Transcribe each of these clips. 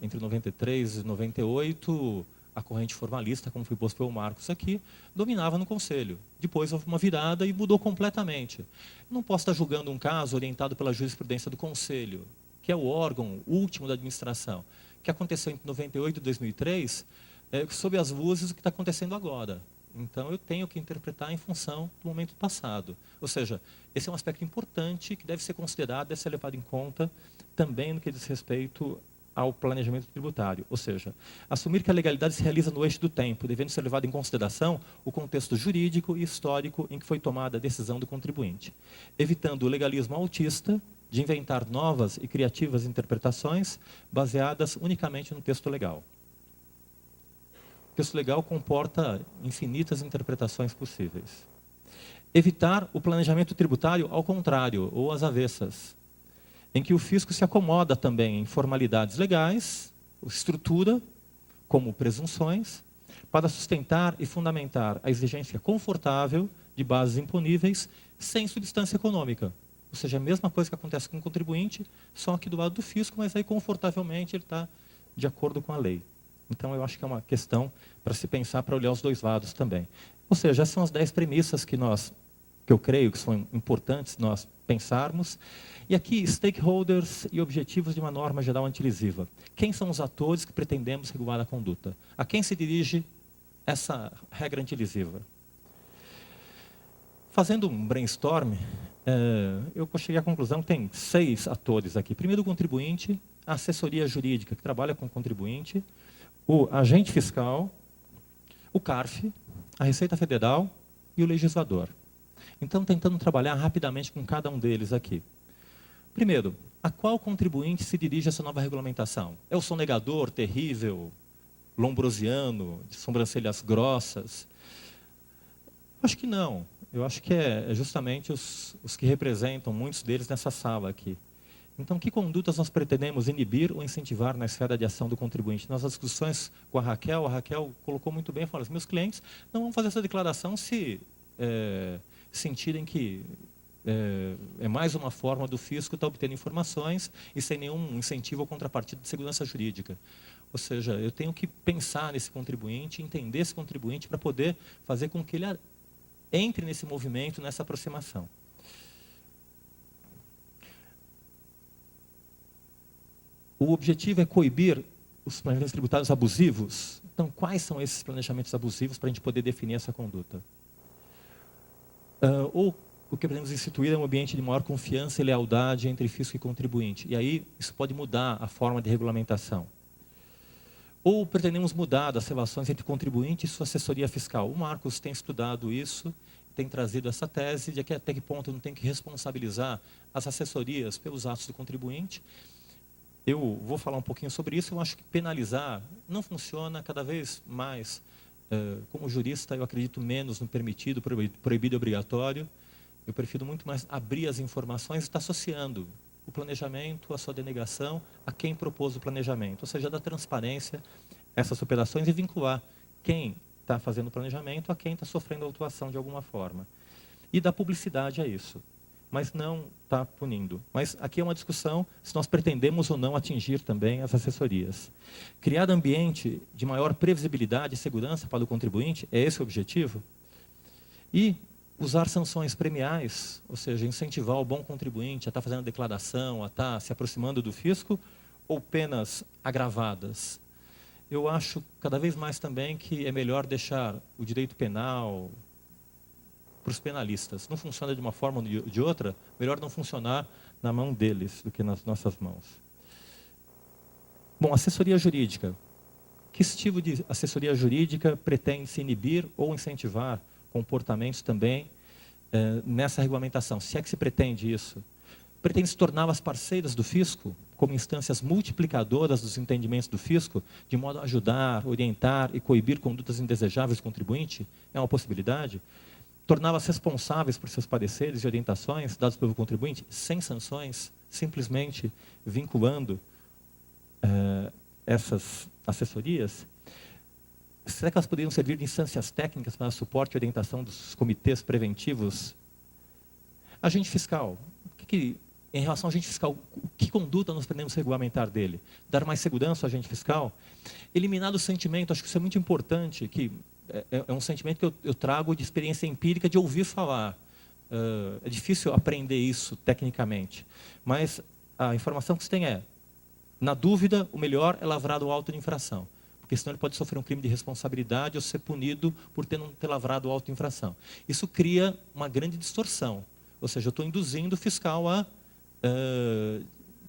entre 93 e 98, a corrente formalista, como foi posto pelo Marcos aqui, dominava no Conselho. Depois houve uma virada e mudou completamente. Não posso estar julgando um caso orientado pela jurisprudência do Conselho, que é o órgão último da administração, que aconteceu entre 98 e 2003, sob as luzes do que está acontecendo agora. Então, eu tenho que interpretar em função do momento passado. Ou seja, esse é um aspecto importante que deve ser considerado, deve ser levado em conta também no que diz respeito ao planejamento tributário. Ou seja, assumir que a legalidade se realiza no eixo do tempo, devendo ser levado em consideração o contexto jurídico e histórico em que foi tomada a decisão do contribuinte, evitando o legalismo autista de inventar novas e criativas interpretações baseadas unicamente no texto legal. O texto legal comporta infinitas interpretações possíveis. Evitar o planejamento tributário ao contrário, ou às avessas, em que o fisco se acomoda também em formalidades legais, estrutura, como presunções, para sustentar e fundamentar a exigência confortável de bases imponíveis sem substância econômica. Ou seja, a mesma coisa que acontece com o contribuinte, só que do lado do fisco, mas aí confortavelmente ele está de acordo com a lei. Então, eu acho que é uma questão para se pensar, para olhar os dois lados também. Ou seja, essas são as 10 premissas que eu creio que são importantes nós pensarmos. E aqui, stakeholders e objetivos de uma norma geral antilesiva. Quem são os atores que pretendemos regular a conduta? A quem se dirige essa regra antilesiva? Fazendo um brainstorm, eu cheguei à conclusão que tem 6 atores aqui. Primeiro, o contribuinte, a assessoria jurídica, que trabalha com o contribuinte, o agente fiscal, o CARF, a Receita Federal e o legislador. Então, tentando trabalhar rapidamente com cada um deles aqui. Primeiro, a qual contribuinte se dirige essa nova regulamentação? É o sonegador terrível, lombrosiano, de sobrancelhas grossas? Acho que não. Eu acho que é justamente os que representam muitos deles nessa sala aqui. Então, que condutas nós pretendemos inibir ou incentivar na esfera de ação do contribuinte? Nas discussões com a Raquel colocou muito bem, falou assim, meus clientes não vão fazer essa declaração se sentirem que é mais uma forma do fisco estar obtendo informações e sem nenhum incentivo ou contrapartida de segurança jurídica. Ou seja, eu tenho que pensar nesse contribuinte, entender esse contribuinte para poder fazer com que ele entre nesse movimento, nessa aproximação. O objetivo é coibir os planejamentos tributários abusivos. Então, quais são esses planejamentos abusivos para a gente poder definir essa conduta? Ou o que podemos instituir é um ambiente de maior confiança e lealdade entre fisco e contribuinte. E aí, isso pode mudar a forma de regulamentação. Ou pretendemos mudar as relações entre contribuinte e sua assessoria fiscal. O Marcos tem estudado isso, tem trazido essa tese de que até que ponto não tem que responsabilizar as assessorias pelos atos do contribuinte. Eu vou falar um pouquinho sobre isso. Eu acho que penalizar não funciona cada vez mais. Como jurista, eu acredito menos no permitido, proibido e obrigatório. Eu prefiro muito mais abrir as informações e estar associando o planejamento, a sua denegação, a quem propôs o planejamento. Ou seja, dar transparência a essas operações e vincular quem está fazendo o planejamento a quem está sofrendo a autuação de alguma forma. E dar publicidade a isso, mas não está punindo. Mas aqui é uma discussão se nós pretendemos ou não atingir também as assessorias. Criar ambiente de maior previsibilidade e segurança para o contribuinte, é esse o objetivo? E usar sanções premiais, ou seja, incentivar o bom contribuinte a estar fazendo a declaração, a estar se aproximando do fisco, ou penas agravadas? Eu acho cada vez mais também que é melhor deixar o direito penal para os penalistas. Não funciona de uma forma ou de outra, melhor não funcionar na mão deles do que nas nossas mãos. Bom, assessoria jurídica. Que tipo de assessoria jurídica pretende se inibir ou incentivar comportamentos também nessa regulamentação? Se é que se pretende isso. Pretende se tornar as parceiras do fisco, como instâncias multiplicadoras dos entendimentos do fisco, de modo a ajudar, orientar e coibir condutas indesejáveis do contribuinte? É uma possibilidade. Torná-las responsáveis por seus pareceres e orientações dados pelo contribuinte, sem sanções, simplesmente vinculando essas assessorias? Será que elas poderiam servir de instâncias técnicas para suporte e orientação dos comitês preventivos? Agente fiscal. O que em relação ao agente fiscal, que conduta nós pretendemos regulamentar dele? Dar mais segurança ao agente fiscal? Eliminar o sentimento, acho que isso é muito importante, que é um sentimento que eu trago de experiência empírica, de ouvir falar. É difícil aprender isso tecnicamente, mas a informação que se tem é, na dúvida, o melhor é lavrar o auto de infração, porque senão ele pode sofrer um crime de responsabilidade ou ser punido por não ter lavrado o auto de infração. Isso cria uma grande distorção, ou seja, eu estou induzindo o fiscal a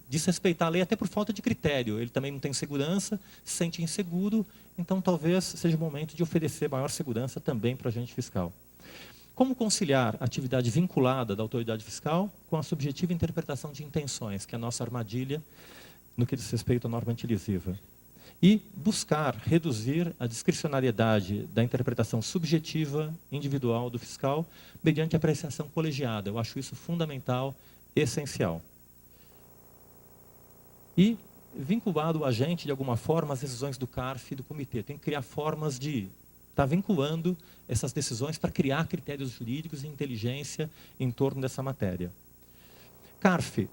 desrespeitar a lei até por falta de critério. Ele também não tem segurança, se sente inseguro, então talvez seja o momento de oferecer maior segurança também para o agente fiscal. Como conciliar a atividade vinculada da autoridade fiscal com a subjetiva interpretação de intenções, que é a nossa armadilha no que diz respeito à norma antilesiva? E buscar reduzir a discricionariedade da interpretação subjetiva individual do fiscal mediante apreciação colegiada. Eu acho isso fundamental, essencial. E vinculado o agente, de alguma forma, às decisões do CARF e do comitê. Tem que criar formas de estar vinculando essas decisões para criar critérios jurídicos e inteligência em torno dessa matéria. CARF.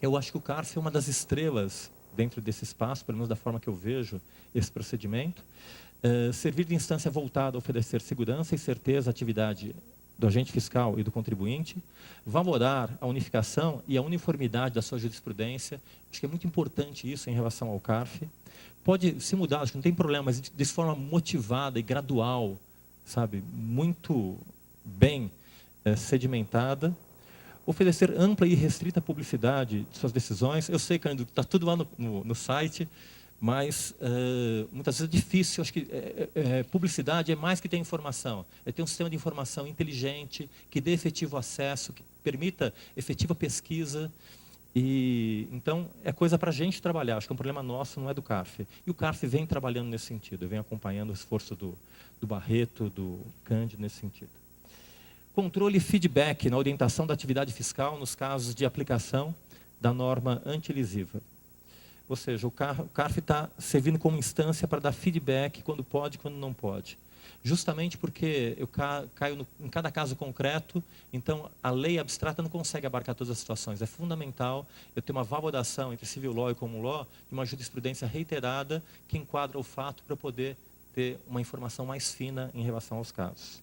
Eu acho que o CARF é uma das estrelas dentro desse espaço, pelo menos da forma que eu vejo esse procedimento. Servir de instância voltada a oferecer segurança e certeza à atividade do agente fiscal e do contribuinte, valorar a unificação e a uniformidade da sua jurisprudência. Acho que é muito importante isso em relação ao CARF. Pode se mudar, acho que não tem problema, mas de forma motivada e gradual, sabe, muito bem sedimentada. Oferecer ampla e restrita publicidade de suas decisões. Eu sei, Cândido, está tudo lá no site, mas muitas vezes é difícil. Acho que publicidade é mais que ter informação. É ter um sistema de informação inteligente, que dê efetivo acesso, que permita efetiva pesquisa. E, então, é coisa para a gente trabalhar. Acho que é um problema nosso, não é do CARF. E o CARF vem trabalhando nesse sentido, vem acompanhando o esforço do Barreto, do Cândido, nesse sentido. Controle e feedback na orientação da atividade fiscal nos casos de aplicação da norma antilesiva. Ou seja, o CARF está servindo como instância para dar feedback quando pode e quando não pode. Justamente porque eu caio em cada caso concreto, então a lei abstrata não consegue abarcar todas as situações. É fundamental eu ter uma valoração entre civil law e common law, de uma jurisprudência reiterada que enquadra o fato para eu poder ter uma informação mais fina em relação aos casos.